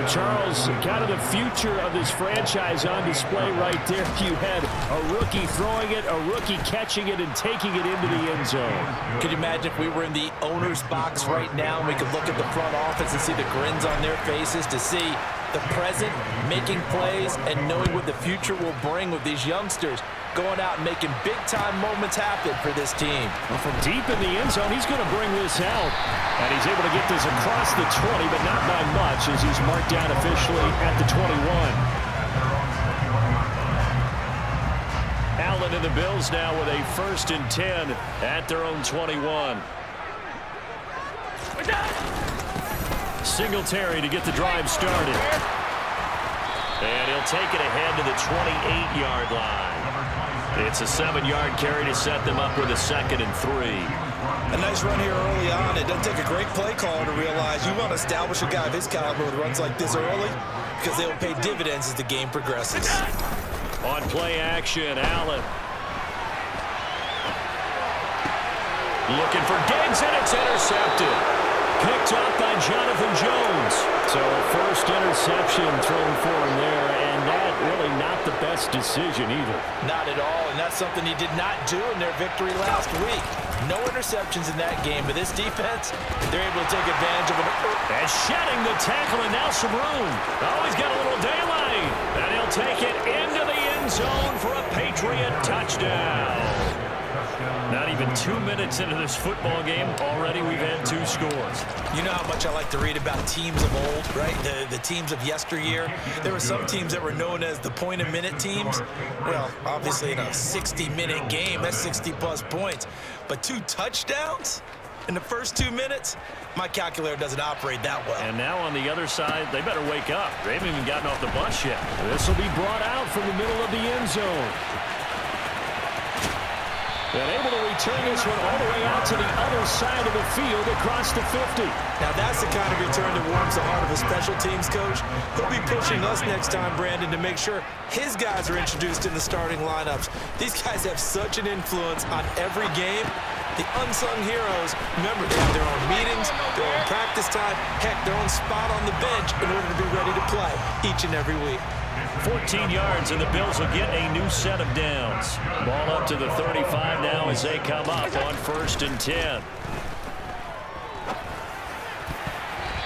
Well, Charles, kind of the future of this franchise on display right there. You had a rookie throwing it, a rookie catching it, and taking it into the end zone. Could you imagine if we were in the owner's box right now and we could look at the front office and see the grins on their faces, to see the present, making plays, and knowing what the future will bring with these youngsters going out and making big-time moments happen for this team. Well, from deep in the end zone, he's going to bring this out. And he's able to get this across the 20, but not by much, as he's marked down officially at the 21. Allen and the Bills now with a 1st and 10 at their own 21. Singletary to get the drive started. And he'll take it ahead to the 28-yard line. It's a 7-yard carry to set them up with a 2nd and 3. A nice run here early on. It doesn't take a great play caller to realize you want to establish a guy of his caliber with runs like this early, because they will pay dividends as the game progresses. On play action, Allen. Looking for Diggs, and it's intercepted. Picked up by Jonathan Jones. So a first interception thrown for him there, and that really not the best decision either. Not at all, and that's something he did not do in their victory last week. No interceptions in that game, but this defense, they're able to take advantage of it. And shedding the tackle, and now some room. Oh, he's got a little daylight. And he'll take it into the end zone for a Patriot touchdown. Not even 2 minutes into this football game, already we've had 2 scores. You know how much I like to read about teams of old, right? The teams of yesteryear. There were some teams that were known as the point-a-minute teams. Well, obviously in a 60-minute game, that's 60-plus points. But 2 touchdowns in the first 2 minutes? My calculator doesn't operate that well. And now on the other side, they better wake up. They haven't even gotten off the bus yet. This will be brought out from the middle of the end zone. And able to return this one all the way out to the other side of the field across the 50. Now that's the kind of return that warms the heart of a special teams coach. He'll be pushing us next time, Brandon, to make sure his guys are introduced in the starting lineups. These guys have such an influence on every game. The unsung heroes, remember, they have their own meetings, their own practice time, heck, their own spot on the bench in order to be ready to play each and every week. 14 yards, and the Bills will get a new set of downs. Ball up to the 35 now as they come up on 1st and 10.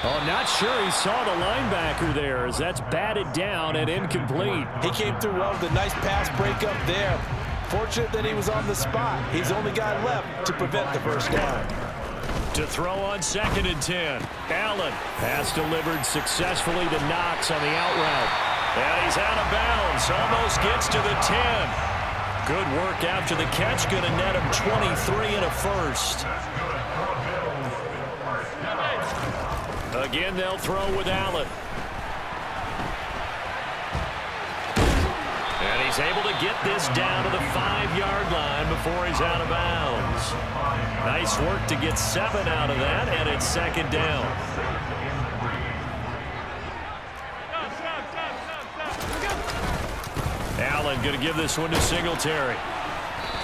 Oh, not sure he saw the linebacker there as that's batted down and incomplete. He came through well with a nice pass breakup there. Fortunate that he was on the spot. He's the only guy left to prevent the first down. To throw on 2nd and 10. Allen. Pass delivered successfully to Knox on the out route. And he's out of bounds. Almost gets to the 10. Good work after the catch. Going to net him 23 and a first. Again, they'll throw with Allen. And he's able to get this down to the 5-yard line before he's out of bounds. Nice work to get 7 out of that, and it's 2nd down. Allen going to give this one to Singletary.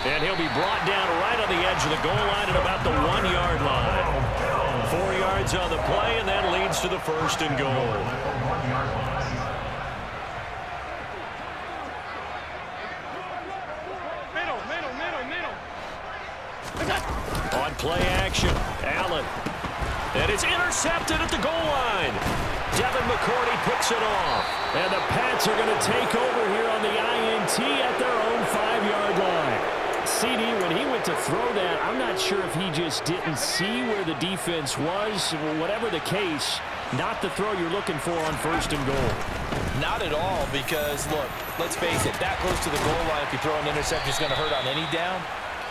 And he'll be brought down right on the edge of the goal line at about the 1-yard line. 4 yards on the play, and that leads to the 1st and goal. On play action, Allen. And it's intercepted at the goal line. Devin McCourty picks it off. And the Pats are going to take over here on the INT at their own 5-yard line. CD, when he went to throw that, I'm not sure if he just didn't see where the defense was. Whatever the case, not the throw you're looking for on 1st and goal. Not at all, because, look, let's face it, that close to the goal line, if you throw an interception, it's going to hurt on any down.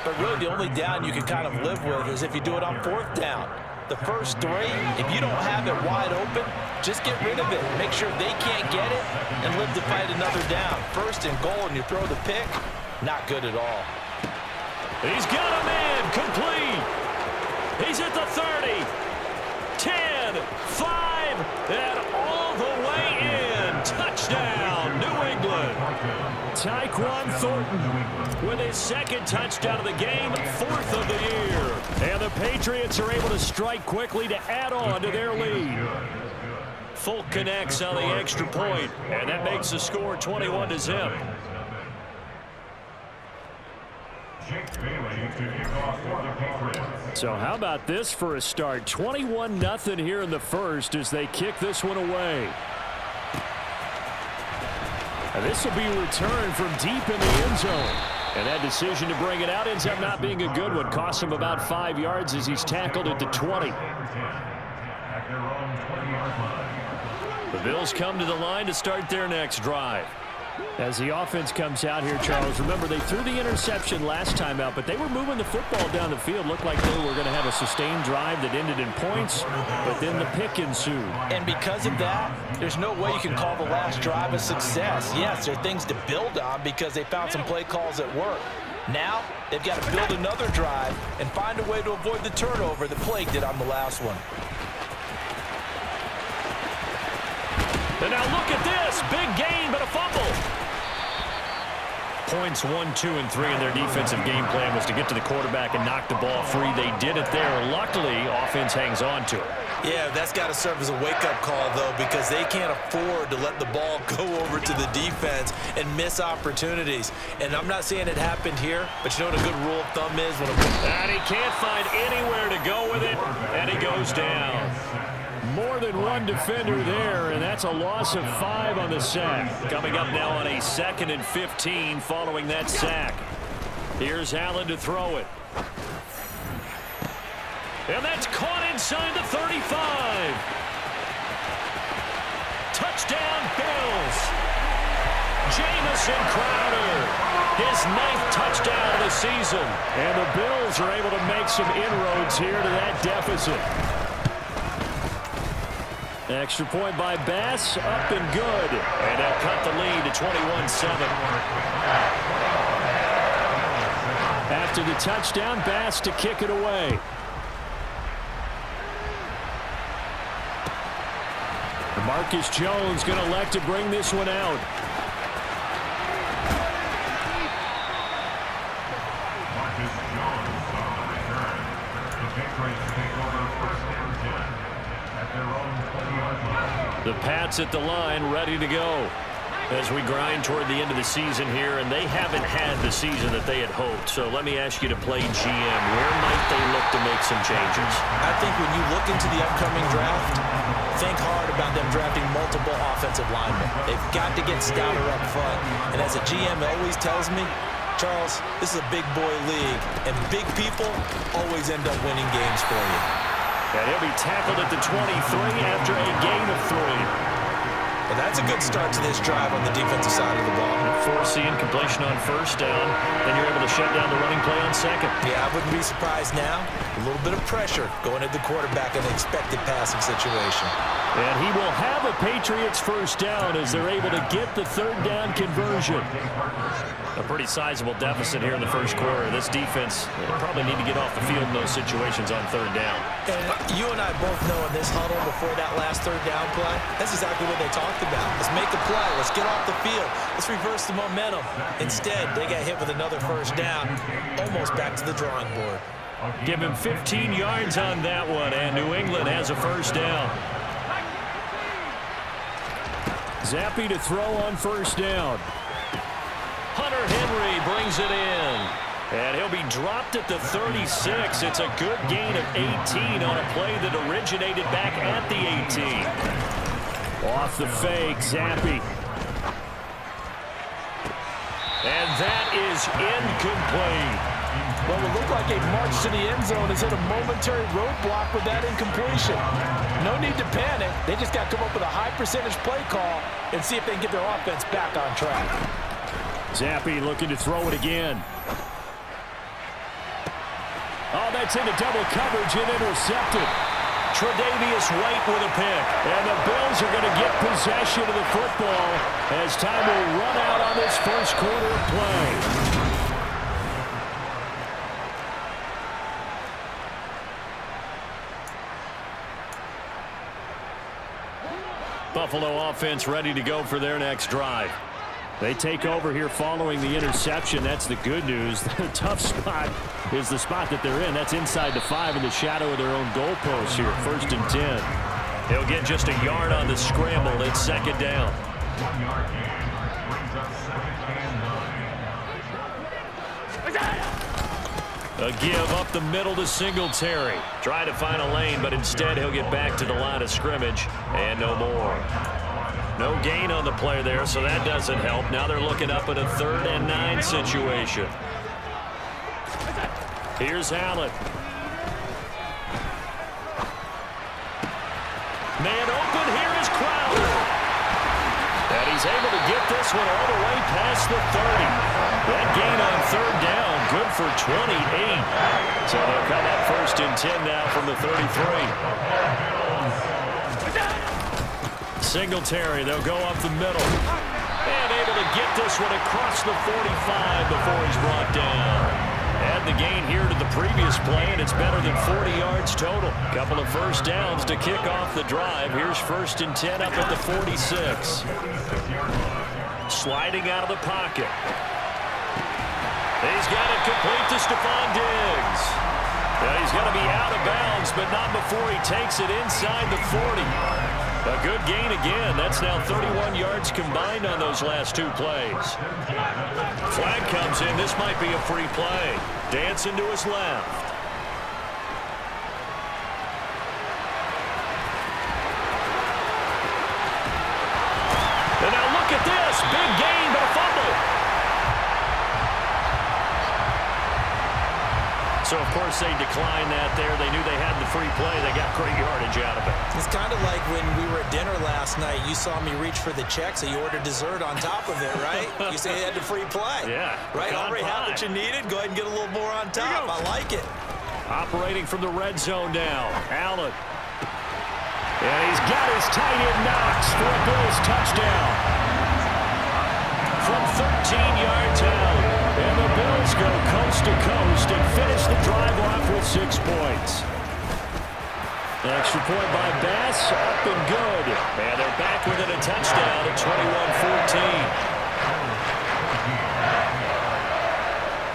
But really, the only down you can kind of live with is if you do it on 4th down. The first 3, if you don't have it wide open, just get rid of it. Make sure they can't get it and live to fight another down. 1st and goal, and you throw the pick, not good at all. He's got a man complete. He's at the 30, 10, 5, and all the way in. Touchdown, New England. Tyquan Thornton with his 2nd touchdown of the game, 4th of the year. And the Patriots are able to strike quickly to add on to their lead. Folk connects on the extra point, and that makes the score 21-0. So how about this for a start? 21-0 here in the first as they kick this one away. And this will be returned from deep in the end zone. And that decision to bring it out ends up not being a good one. Costs him about 5 yards as he's tackled at the 20. The Bills come to the line to start their next drive. As the offense comes out here, Charles, remember they threw the interception last time out, but they were moving the football down the field. Looked like they were going to have a sustained drive that ended in points, but then the pick ensued. And because of that, there's no way you can call the last drive a success. Yes, there are things to build on because they found some play calls that work. Now, they've got to build another drive and find a way to avoid the turnover that plagued it on the last one. And now look at this. Big gain, but a fumble. Points 1, 2, and 3 in their defensive game plan was to get to the quarterback and knock the ball free. They did it there. Luckily, offense hangs on to it. Yeah, that's got to serve as a wake-up call, though, because they can't afford to let the ball go over to the defense and miss opportunities. And I'm not saying it happened here, but you know what a good rule of thumb is? And he can't find anywhere to go with it, and he goes down. More than one defender there, and that's a loss of 5 on the sack. Coming up now on a 2nd and 15 following that sack. Here's Allen to throw it. And that's caught inside the 35. Touchdown, Bills. Jamison Crowder, his 9th touchdown of the season. And the Bills are able to make some inroads here to that deficit. Extra point by Bass, up and good. And they'll cut the lead to 21-7. After the touchdown, Bass to kick it away. Marcus Jones going to elect to bring this one out. The Pats at the line, ready to go as we grind toward the end of the season here, and they haven't had the season that they had hoped. So let me ask you to play GM. Where might they look to make some changes? I think when you look into the upcoming draft, think hard about them drafting multiple offensive linemen. They've got to get stouter up front. And as a GM always tells me, Charles, this is a big boy league, and big people always end up winning games for you. And he'll be tackled at the 23 after a gain of 3. Well, that's a good start to this drive on the defensive side of the ball. Forcing completion on first down. Then you're able to shut down the running play on second. Yeah, I wouldn't be surprised now. A little bit of pressure going at the quarterback in an expected passing situation. And he will have a Patriots first down as they're able to get the 3rd down conversion. A pretty sizable deficit here in the first quarter. This defense probably need to get off the field in those situations on 3rd down. And you and I both know in this huddle before that last 3rd down play, that's exactly what they talked about. Let's make a play. Let's get off the field. Let's reverse the momentum. Instead, they got hit with another first down, almost back to the drawing board. Give him 15 yards on that one, and New England has a first down. Zappi to throw on first down. Hunter Henry brings it in. And he'll be dropped at the 36. It's a good gain of 18 on a play that originated back at the 18. Off the fake, Zappi. And that is incomplete. Well, it looked like a march to the end zone has hit a momentary roadblock with that incompletion. No need to panic. They just got to come up with a high percentage play call and see if they can get their offense back on track. Zappi looking to throw it again. Oh, that's into double coverage and intercepted. Tre'Davious White with a pick. And the Bills are going to get possession of the football as time will run out on this first quarter of play. Buffalo offense ready to go for their next drive. They take over here following the interception. That's the good news. The tough spot is the spot that they're in. That's inside the 5 in the shadow of their own goalpost here. 1st and 10. He'll get just a yard on the scramble. It's second down. A give up the middle to Singletary. Try to find a lane, but instead he'll get back to the line of scrimmage and no more. No gain on the play there, so that doesn't help. Now they're looking up at a 3rd and 9 situation. Here's Allen. Man open, here is Crowder. And he's able to get this one all the way past the 30. That gain on 3rd down, good for 28. So they'll come up 1st and 10 now from the 33. Singletary, they'll go up the middle. And able to get this one across the 45 before he's brought down. Add the gain here to the previous play, and it's better than 40 yards total. Couple of first downs to kick off the drive. Here's 1st and 10 up at the 46. Sliding out of the pocket. He's got it complete to Stephon Diggs. Now he's going to be out of bounds, but not before he takes it inside the 40. A good gain again. That's now 31 yards combined on those last 2 plays. Flag comes in. This might be a free play. Dancing to his left. And now look at this. Big gain, but a fumble. So, of course, they declined that there. They knew they had the free play. They got great yardage out of it. It's kind of like when we were at dinner last night. You saw me reach for the check, so you ordered dessert on top of it, right? You say you had the free play. Yeah. Right? Already had what you needed. Go ahead and get a little more on top. I like it. Operating from the red zone now. Allen. And he's got his tight end Knox for a Bills touchdown. From 13 yards out. And the Bills go coast to coast and finish the drive off with 6 points. An extra point by Bass, up and good. And they're back within a touchdown at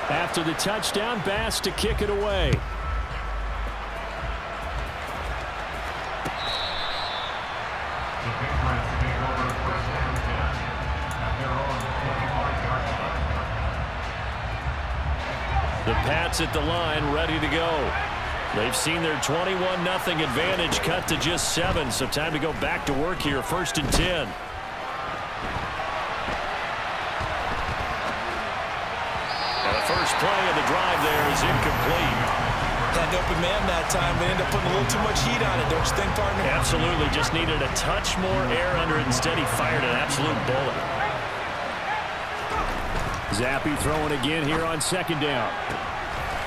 21-14. After the touchdown, Bass to kick it away. The Pats at the line, ready to go. They've seen their 21-0 advantage cut to just 7, so time to go back to work here. 1st and 10. And the first play of the drive there is incomplete. Had an open man that time. They ended up putting a little too much heat on it, don't you think, partner? Absolutely. Just needed a touch more air under it. Instead, he fired an absolute bullet. Zappi throwing again here on 2nd down.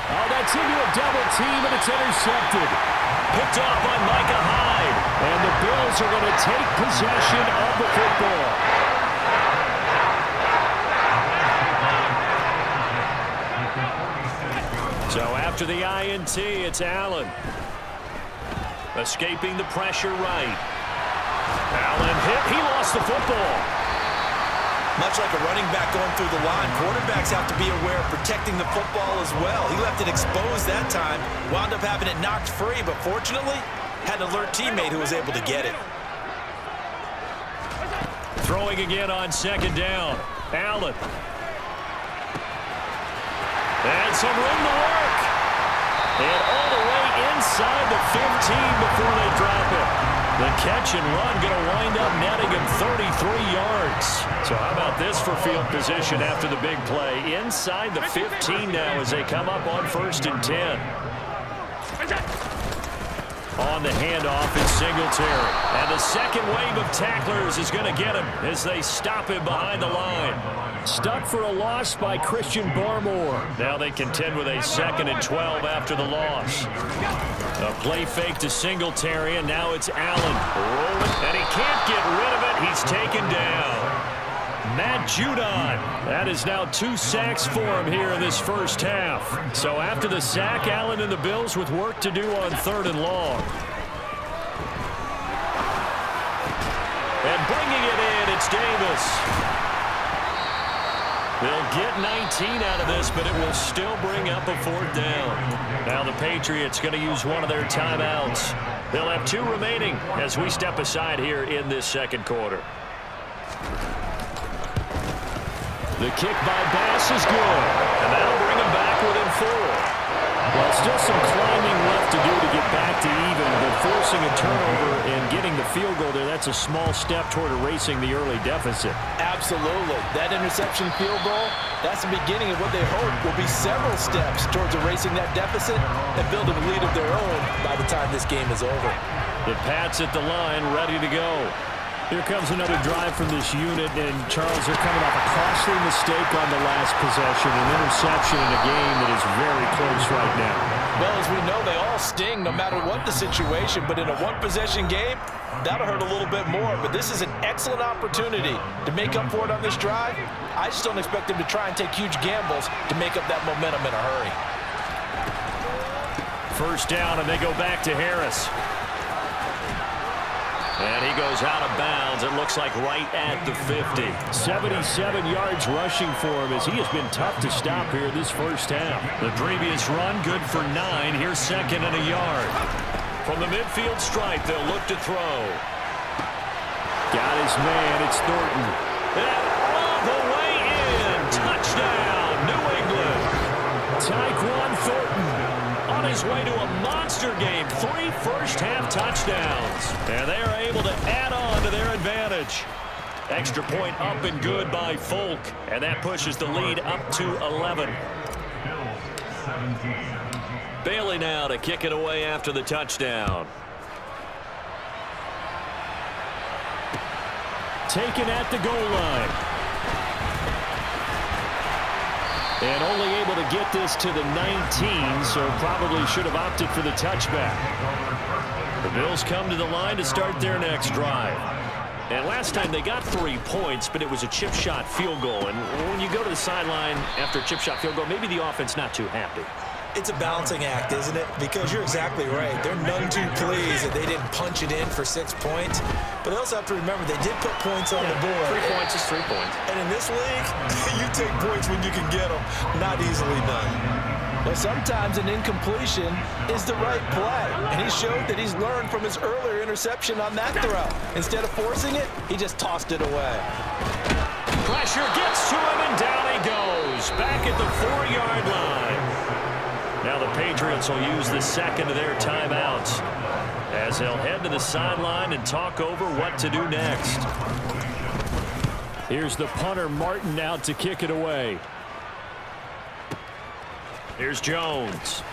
Oh, that's into a double team, and it's intercepted. Picked off by Micah Hyde. And the Bills are going to take possession of the football. So after the INT, it's Allen. Escaping the pressure right. Allen hit. He lost the football. Much like a running back going through the line, quarterbacks have to be aware of protecting the football as well. He left it exposed that time, wound up having it knocked free, but fortunately, had an alert teammate who was able to get it. Throwing again on 2nd down. Allen. And some room to work. And all the way inside the 15 before they drop it. The catch and run going to wind up netting him 33 yards. So how about this for field position after the big play? Inside the 15 now as they come up on 1st and 10. On the handoff is Singletary. And the second wave of tacklers is going to get him as they stop him behind the line. Stuck for a loss by Christian Barmore. Now they contend with a 2nd and 12 after the loss. A play fake to Singletary, and now it's Allen. Rolling, and he can't get rid of it. He's taken down. Matt Judon. That is now 2 sacks for him here in this first half. So after the sack, Allen and the Bills with work to do on 3rd and long. And bringing it in, it's Davis. They'll get 19 out of this, but it will still bring up a 4th down. Now the Patriots going to use one of their timeouts. They'll have 2 remaining as we step aside here in this second quarter. The kick by Bass is good, and that'll bring him back within 4. Well, still some climbing left to do to get back to even, but forcing a turnover and getting the field goal there, that's a small step toward erasing the early deficit. Absolutely. That interception field goal, that's the beginning of what they hope will be several steps towards erasing that deficit and building a lead of their own by the time this game is over. The Pats at the line, ready to go. Here comes another drive from this unit, and Charles, they're coming off a costly mistake on the last possession, an interception in a game that is very close right now. Well, as we know, they all sting no matter what the situation, but in a one-possession game, that'll hurt a little bit more. But this is an excellent opportunity to make up for it on this drive. I just don't expect them to try and take huge gambles to make up that momentum in a hurry. First down, and they go back to Harris. And he goes out of bounds, it looks like right at the 50. 77 yards rushing for him as he has been tough to stop here this first half. The previous run, good for 9. Here's 2nd and a yard. From the midfield stripe, they'll look to throw. Got his man, it's Thornton. And all the way in. Touchdown, New England. Tyquan Thornton on his way to a monster game. 3 first-half touchdowns. And they are able to add on to their advantage. Extra point up and good by Folk. And that pushes the lead up to 11. Bailey now to kick it away after the touchdown. Taken at the goal line. And only able to get this to the 19, so probably should have opted for the touchback. The Bills come to the line to start their next drive. And last time they got 3 points, but it was a chip shot field goal. And when you go to the sideline after a chip shot field goal, maybe the offense not too happy. It's a balancing act, isn't it? Because you're exactly right. They're none too pleased that they didn't punch it in for 6 points. But they also have to remember they did put points on the board. 3 points is 3 points. And in this league, you take points when you can get them. Not easily done. Well, sometimes an incompletion is the right play. And he showed that he's learned from his earlier interception on that throw. Instead of forcing it, he just tossed it away. Pressure gets to him, and down he goes. Back at the 4-yard line. Now the Patriots will use the second of their timeouts as they'll head to the sideline and talk over what to do next. Here's the punter, Martin, out to kick it away. Here's Jones.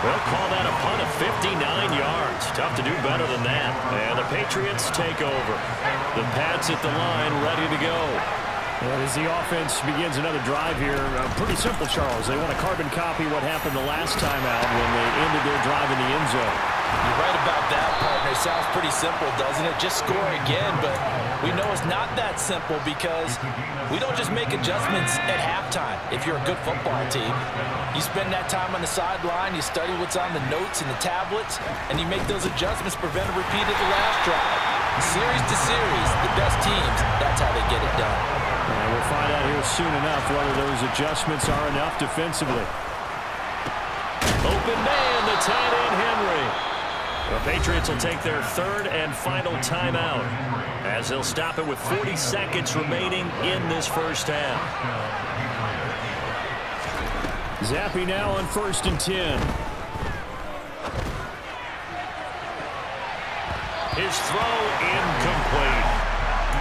They'll call that a punt of 59 yards. Tough to do better than that. And the Patriots take over. The Pats at the line, ready to go. And as the offense begins another drive here, pretty simple, Charles. They want to carbon copy what happened the last time out when they ended their drive in the end zone. You're right about that, partner. It sounds pretty simple, doesn't it? Just score again, but we know it's not that simple because we don't just make adjustments at halftime if you're a good football team. You spend that time on the sideline, you study what's on the notes and the tablets, and you make those adjustments, prevent a repeat of the last drive. Series to series, the best teams, that's how they get it done. And we'll find out here soon enough whether those adjustments are enough defensively. Open man, the tight end, Henry. The Patriots will take their 3rd and final timeout as they'll stop it with 40 seconds remaining in this first half. Zappe now on 1st and 10. His throw incomplete.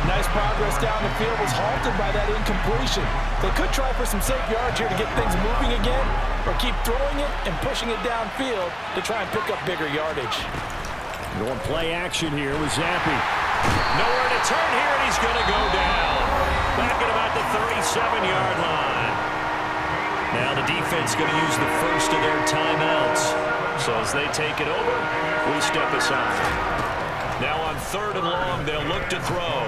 Nice progress down the field was halted by that incompletion. They could try for some safe yards here to get things moving again, or keep throwing it and pushing it downfield to try and pick up bigger yardage. Going play action here with Zappe. Nowhere to turn here, and he's going to go down. Back at about the 37-yard line. Now the defense going to use the first of their timeouts. So as they take it over, we step aside. Now on 3rd and long, they'll look to throw.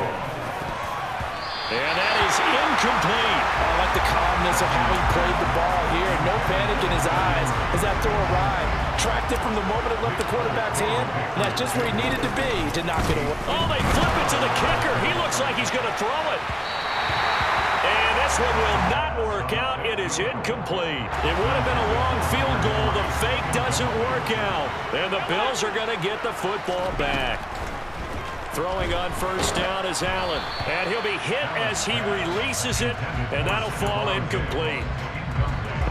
And that is incomplete. I like the calmness of how he played the ball here. No panic in his eyes as that throw arrived. Tracked it from the moment it left the quarterback's hand, and that's just where he needed to be to knock it away. Oh, they flip it to the kicker. He looks like he's going to throw it. And this this one will not work out. It is incomplete. It would have been a long field goal. The fake doesn't work out. And the Bills are going to get the football back. Throwing on first down is Allen. And he'll be hit as he releases it, and that'll fall incomplete.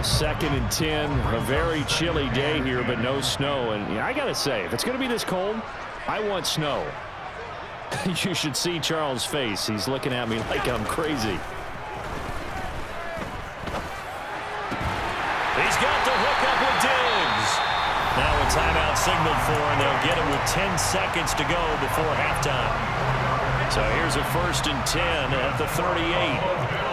2nd and 10, a very chilly day here, but no snow. And I got to say, if it's going to be this cold, I want snow. You should see Charles' face. He's looking at me like I'm crazy. He's got the hook up with Diggs. Now a timeout signaled for, and they'll get it with 10 seconds to go before halftime. So here's a 1st and 10 at the 38.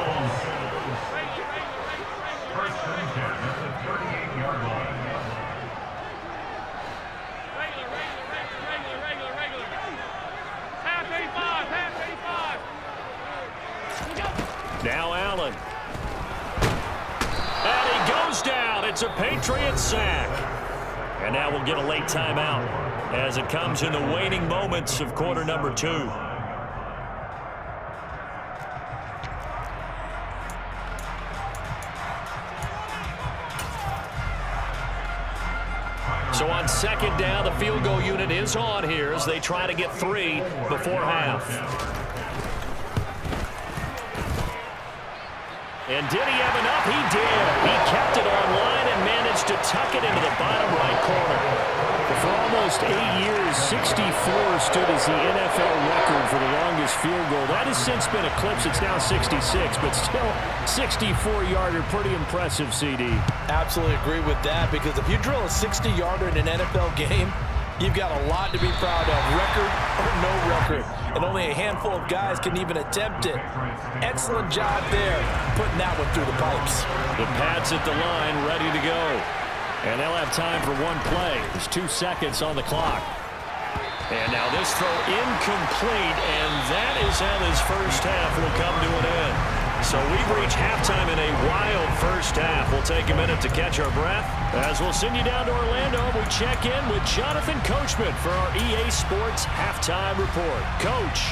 Now Allen. And he goes down. It's a Patriots sack. And now we'll get a late timeout as it comes in the waning moments of quarter number 2. So on 2nd down, the field goal unit is on here as they try to get 3 before half. And did he have enough? He did. He kept it online and managed to tuck it into the bottom right corner. For almost 8 years, 64 stood as the NFL record for the longest field goal. That has since been eclipsed. It's now 66, but still 64-yarder. Pretty impressive, CD. Absolutely agree with that, because if you drill a 60-yarder in an NFL game, you've got a lot to be proud of, record or no record. And only a handful of guys can even attempt it. Excellent job there, putting that one through the pipes. The Pats at the line, ready to go. And they'll have time for one play. There's 2 seconds on the clock. And now this throw incomplete, and that is how this first half will come to an end. So we've reached halftime in a wild first half. We'll take a minute to catch our breath as we'll send you down to Orlando. We check in with Jonathan Coachman for our EA Sports Halftime Report. Coach.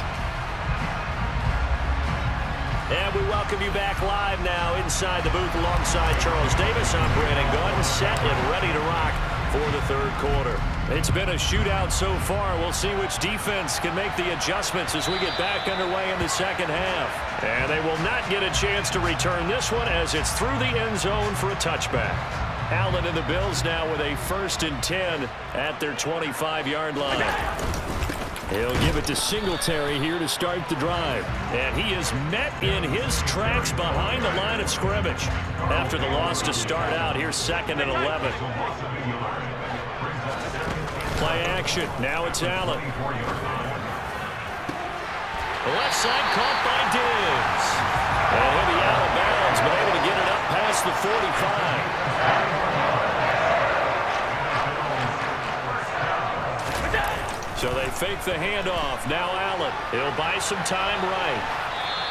And we welcome you back live now inside the booth alongside Charles Davis. I'm Brandon Gunn, set and ready to rock for the 3rd quarter. It's been a shootout so far. We'll see which defense can make the adjustments as we get back underway in the 2nd half. And they will not get a chance to return this one as it's through the end zone for a touchback. Allen and the Bills now with a 1st and 10 at their 25-yard line. He'll give it to Singletary here to start the drive. And he is met in his tracks behind the line of scrimmage. After the loss to start out, here's 2nd and 11. Play action. Now it's Allen. The left side caught by Diggs. And he'll be out of bounds, but able to get it up past the 45. So they fake the handoff. Now Allen. He'll buy some time right.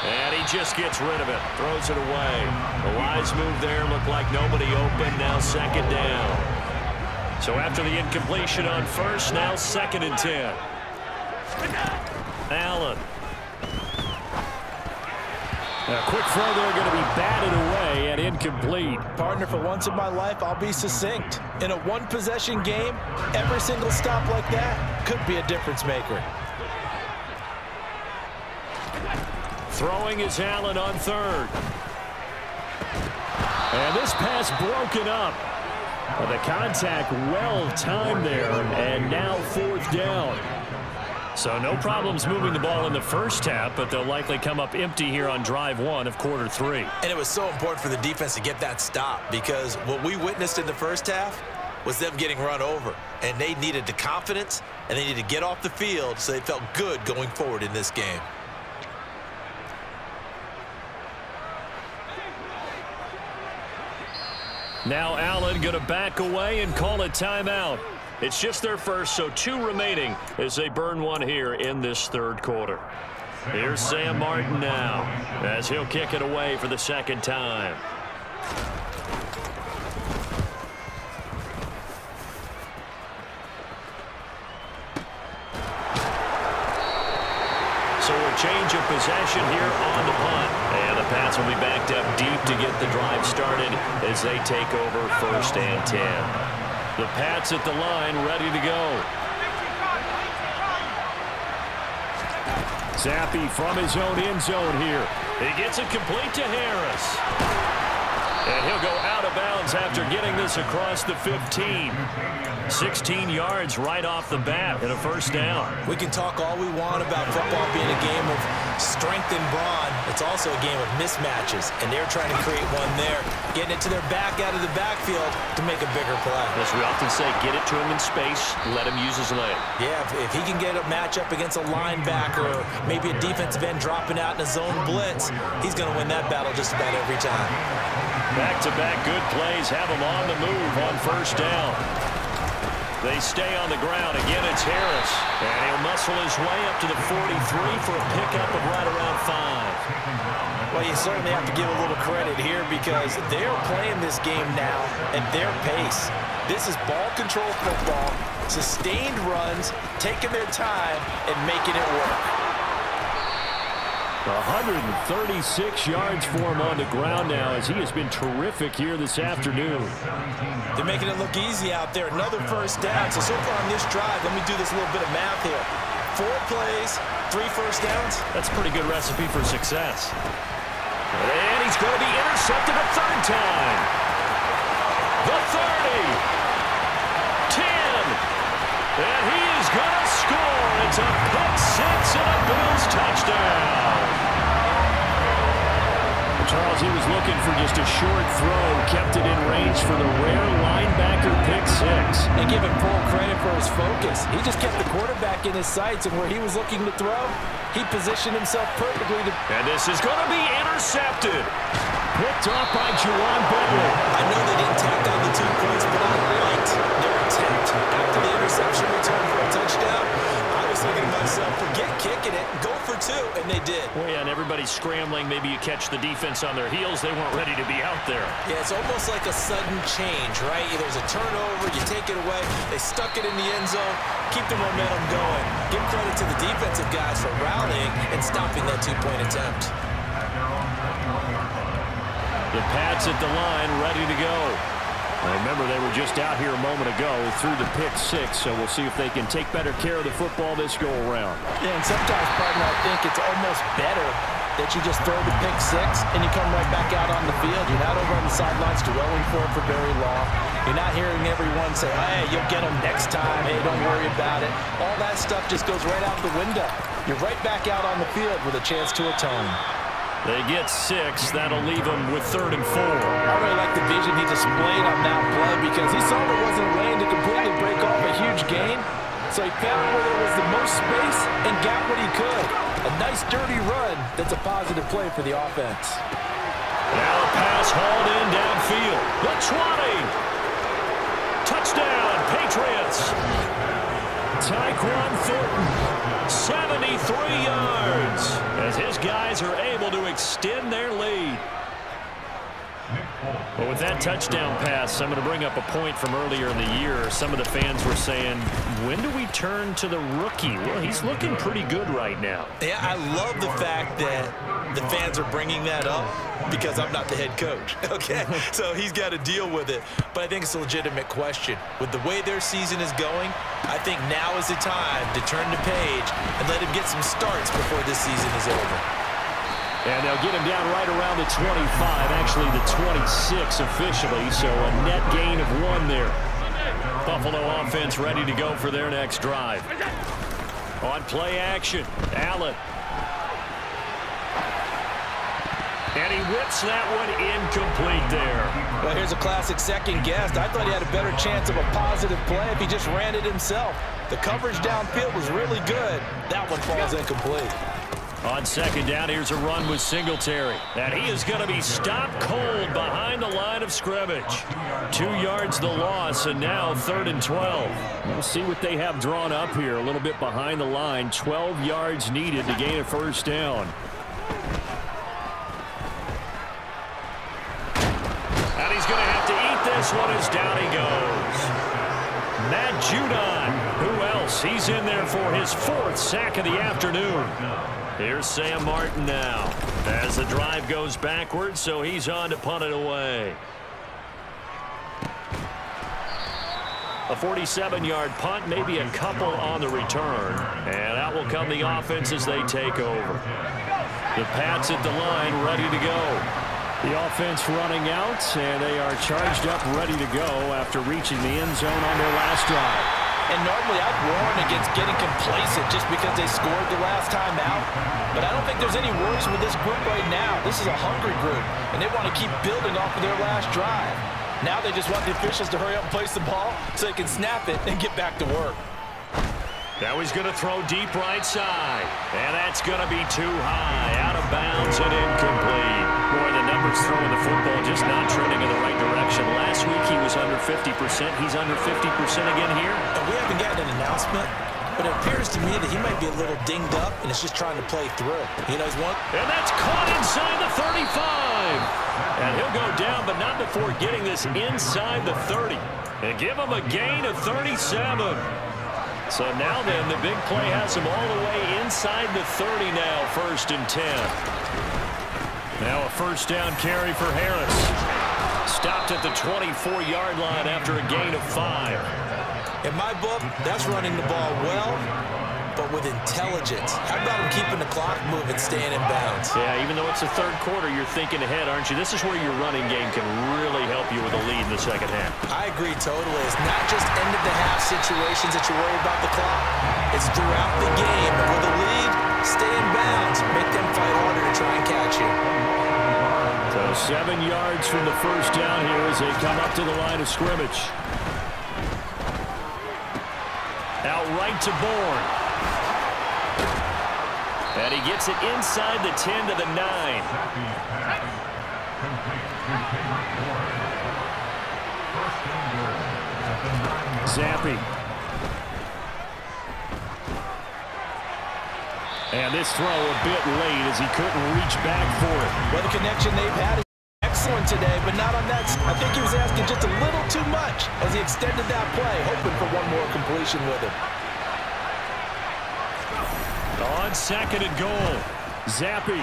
And he just gets rid of it. Throws it away. The wise move there. Looked like nobody open. Now 2nd down. So after the incompletion on 1st, now 2nd and 10. Allen. A quick throw there going to be batted away and incomplete. Partner, for once in my life, I'll be succinct. In a one-possession game, every single stop like that could be a difference maker. Throwing is Allen on 3rd. And this pass broken up. The contact well timed there, and now 4th down. So no problems moving the ball in the first half, but they'll likely come up empty here on drive 1 of quarter 3. And it was so important for the defense to get that stop, because what we witnessed in the first half was them getting run over. And they needed the confidence, and they needed to get off the field so they felt good going forward in this game. Now Allen going to back away and call a timeout. It's just their first, so 2 remaining as they burn one here in this 3rd quarter. Here's Sam Martin now as he'll kick it away for the 2nd time. So a change of possession here on the punt. And the Pats will be backed up deep to get the drive started as they take over 1st and 10. The Pats at the line, ready to go. Zappi from his own end zone here. He gets it complete to Harris. And he'll go out of bounds after getting this across the 15. 16 yards right off the bat and a 1st down. We can talk all we want about football being a game of strength and brawn. It's also a game of mismatches, and they're trying to create one there, getting it to their back out of the backfield to make a bigger play. As we often say, get it to him in space, let him use his leg. Yeah, if he can get a matchup against a linebacker or maybe a defensive end dropping out in a zone blitz, he's going to win that battle just about every time. Back-to-back good plays have him on the move on 1st down. They stay on the ground. Again, it's Harris. And he'll muscle his way up to the 43 for a pickup of right around 5. Well, you certainly have to give a little credit here because they're playing this game now at their pace. This is ball control football, sustained runs, taking their time, and making it work. 136 yards for him on the ground now as he has been terrific here this afternoon. They're making it look easy out there. Another 1st down. So far on this drive, let me do this little bit of math here. 4 plays, 3 1st downs. That's a pretty good recipe for success. And he's going to be intercepted a 3rd time. The 30. 10. And he is going to score. It's a pick-6 and a Bills touchdown. Charles, he was looking for just a short throw, kept it in range for the rare linebacker pick-6. And give him full credit for his focus. He just kept the quarterback in his sights, and where he was looking to throw, he positioned himself perfectly to... And this is going to be intercepted. Picked off by Juwan Bentley. I know they didn't tack on the 2 points, but I liked their attempt. After the interception return for a touchdown, I was thinking to myself, forget kicking it, go for 2, and they did. Well, yeah, and everybody's scrambling. Maybe you catch the defense on their heels. They weren't ready to be out there. Yeah, it's almost like a sudden change, right? There's a turnover, you take it away, they stuck it in the end zone, keep the momentum going. Give credit to the defensive guys for rallying and stopping that 2-point attempt. The Pats at the line, ready to go. Well, remember, they were just out here a moment ago through the pick-6, so we'll see if they can take better care of the football this go-around. Yeah, and sometimes, partner, I think it's almost better that you just throw the pick-6 and you come right back out on the field. You're not over on the sidelines dwelling for it for very long. You're not hearing everyone say, hey, you'll get them next time. Hey, don't worry about it. All that stuff just goes right out the window. You're right back out on the field with a chance to atone. They get 6. That'll leave them with 3rd and 4. I really like the vision he displayed on that play because he saw there wasn't a lane to completely break off a huge gain. So he found where there was the most space and got what he could. A nice, dirty run that's a positive play for the offense. Now a pass hauled in downfield. The 20. Touchdown, Patriots. Tyquan Thornton, 73 yards, as his guys are able to extend their lead. But with that touchdown pass, I'm going to bring up a point from earlier in the year. Some of the fans were saying, when do we turn to the rookie? Well, he's looking pretty good right now. Yeah, I love the fact that the fans are bringing that up because I'm not the head coach, okay? So he's got to deal with it. But I think it's a legitimate question. With the way their season is going, I think now is the time to turn the page and let him get some starts before this season is over. And they'll get him down right around the 25, actually the 26 officially, so a net gain of 1 there. Buffalo offense ready to go for their next drive. On play action, Allen. And he whips that one incomplete there. Well, here's a classic second guess. I thought he had a better chance of a positive play if he just ran it himself. The coverage downfield was really good. That one falls incomplete. On second down, here's a run with Singletary. And he is going to be stopped cold behind the line of scrimmage. 2 yards the loss, and now 3rd and 12. We'll see what they have drawn up here. A little bit behind the line. 12 yards needed to gain a first down. And he's going to have to eat this one as down he goes. Matt Judon. Who else? He's in there for his 4th sack of the afternoon. Here's Sam Martin now. As the drive goes backwards, so he's on to punt it away. A 47-yard punt, maybe a couple on the return. And out will come the offense as they take over. The Pats at the line, ready to go. The offense running out, and they are charged up, ready to go after reaching the end zone on their last drive. And normally I'd warn against getting complacent just because they scored the last time out. But I don't think there's any worries with this group right now. This is a hungry group, and they want to keep building off of their last drive. Now they just want the officials to hurry up and place the ball so they can snap it and get back to work. Now he's going to throw deep right side. And that's going to be too high. Out of bounds and incomplete. Boy, the numbers throwing the football just not trending in the right direction. Last week he was under 50%. He's under 50% again here. And we haven't gotten an announcement, but it appears to me that he might be a little dinged up and is just trying to play through. You know, he's one. And that's caught inside the 35. And he'll go down, but not before getting this inside the 30. And give him a gain of 37. So now then, the big play has him all the way inside the 30 now, 1st and 10. Now a first down carry for Harris. Stopped at the 24-yard line after a gain of 5. In my book, that's running the ball well, but with intelligence. How about him keeping the clock moving, staying in bounds? Yeah, even though it's the third quarter, you're thinking ahead, aren't you? This is where your running game can really help you with a lead in the second half. I agree totally. It's not just end-of-the-half situations that you worry about the clock. It's throughout the game. And with a lead, stay in bounds. Make them fight harder to try and catch you. So 7 yards from the first down here as they come up to the line of scrimmage. Out right to Bourne. And he gets it inside the 10 to the 9. Zappi. And this throw a bit late as he couldn't reach back for it. Well, the connection they've had is excellent today, but not on that. I think he was asking just a little too much as he extended that play, hoping for one more completion with him. On 2nd and goal, Zappi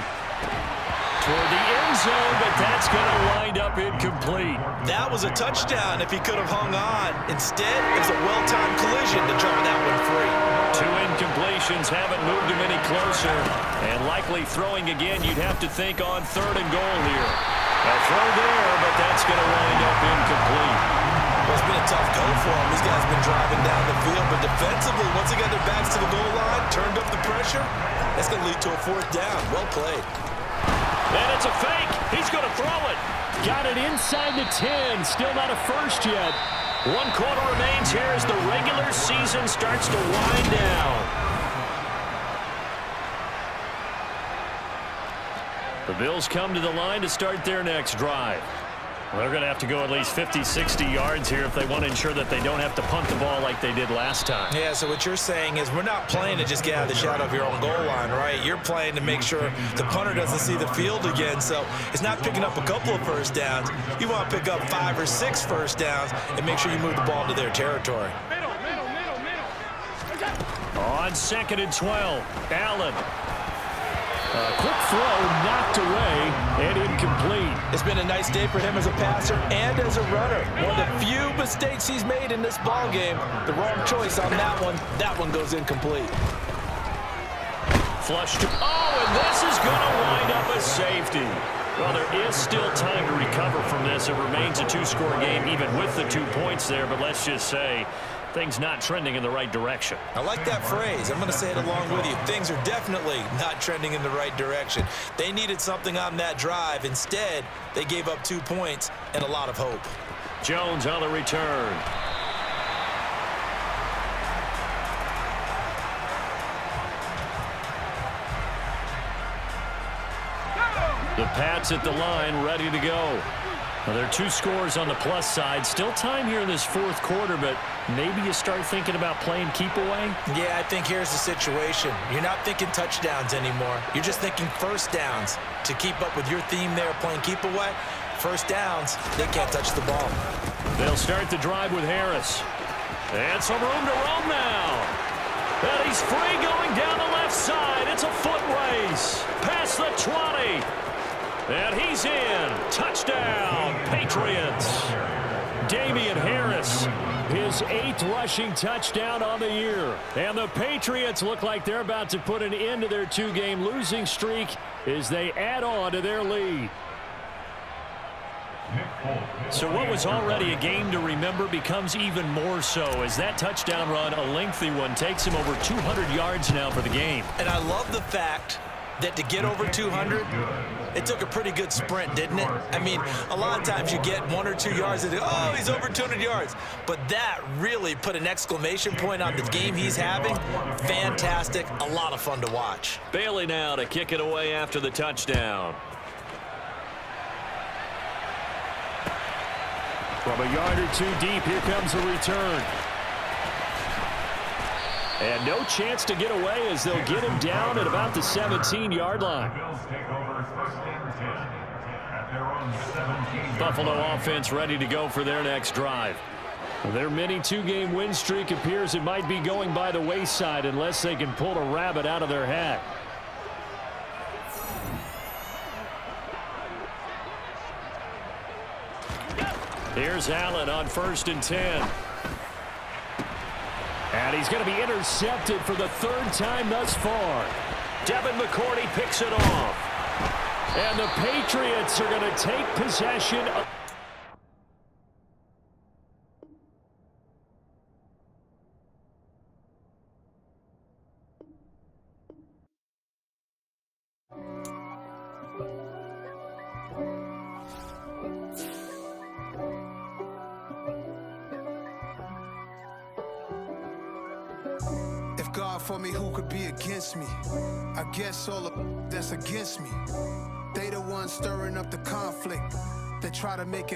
toward the end zone, but that's going to wind up incomplete. That was a touchdown if he could have hung on. Instead, it was a well-timed collision to draw that one free. 2 incompletions haven't moved him any closer, and likely throwing again, you'd have to think on 3rd and goal here. A throw there, but that's going to wind up incomplete. Well, it's been a tough go for him. These guys have been driving down the field, but defensively, once they got their backs to the goal line, turned up the pressure, that's going to lead to a 4th down. Well played. And it's a fake. He's going to throw it. Got it inside the 10. Still not a first yet. 1 quarter remains here as the regular season starts to wind down. The Bills come to the line to start their next drive. They're going to have to go at least 50, 60 yards here if they want to ensure that they don't have to punt the ball like they did last time. Yeah, so what you're saying is we're not playing to just get out of the shadow of your own goal line, right? You're playing to make sure the punter doesn't see the field again. So it's not picking up a couple of first downs. You want to pick up 5 or 6 first downs and make sure you move the ball into their territory. On 2nd and 12, Allen. A quick throw knocked away and incomplete. It's been a nice day for him as a passer and as a runner. One of the few mistakes he's made in this ball game. The wrong choice on that one. That one goes incomplete. Flush to... Oh, and this is going to wind up a safety. Well, there is still time to recover from this. It remains a 2-score game even with the 2 points there, but let's just say things not trending in the right direction. I like that phrase. I'm going to say it along with you. Things are definitely not trending in the right direction. They needed something on that drive. Instead, they gave up 2 points and a lot of hope. Jones on the return. The Pats at the line, ready to go. Well, there are 2 scores on the plus side. Still time here in this 4th quarter, but maybe you start thinking about playing keep away? Yeah, I think here's the situation. You're not thinking touchdowns anymore. You're just thinking first downs. To keep up with your theme there, playing keep away, first downs, they can't touch the ball. They'll start the drive with Harris. And some room to roam now. And he's free going down the left side. It's a foot race. runs past the 20. And he's in. Touchdown, Patriots. Damian Harris, his 8th rushing touchdown on the year. And the Patriots look like they're about to put an end to their 2-game losing streak as they add on to their lead. So what was already a game to remember becomes even more so as that touchdown run, a lengthy one, takes him over 200 yards now for the game. And I love the fact that to get over 200, it took a pretty good sprint, didn't it? I mean, a lot of times you get 1 or 2 yards and oh, he's over 200 yards. But that really put an exclamation point on the game he's having. Fantastic, a lot of fun to watch. Bailey now to kick it away after the touchdown. From a yard or 2 deep, here comes a return. And no chance to get away as they'll get him down at about the 17-yard line. Buffalo offense ready to go for their next drive. Their mini 2-game win streak appears it might be going by the wayside unless they can pull a rabbit out of their hat. Here's Allen on 1st and 10. And he's going to be intercepted for the 3rd time thus far. Devin McCourty picks it off. And the Patriots are going to take possession of... God for me, who could be against me? I guess all of that's against me. They the ones stirring up the conflict. They try to make it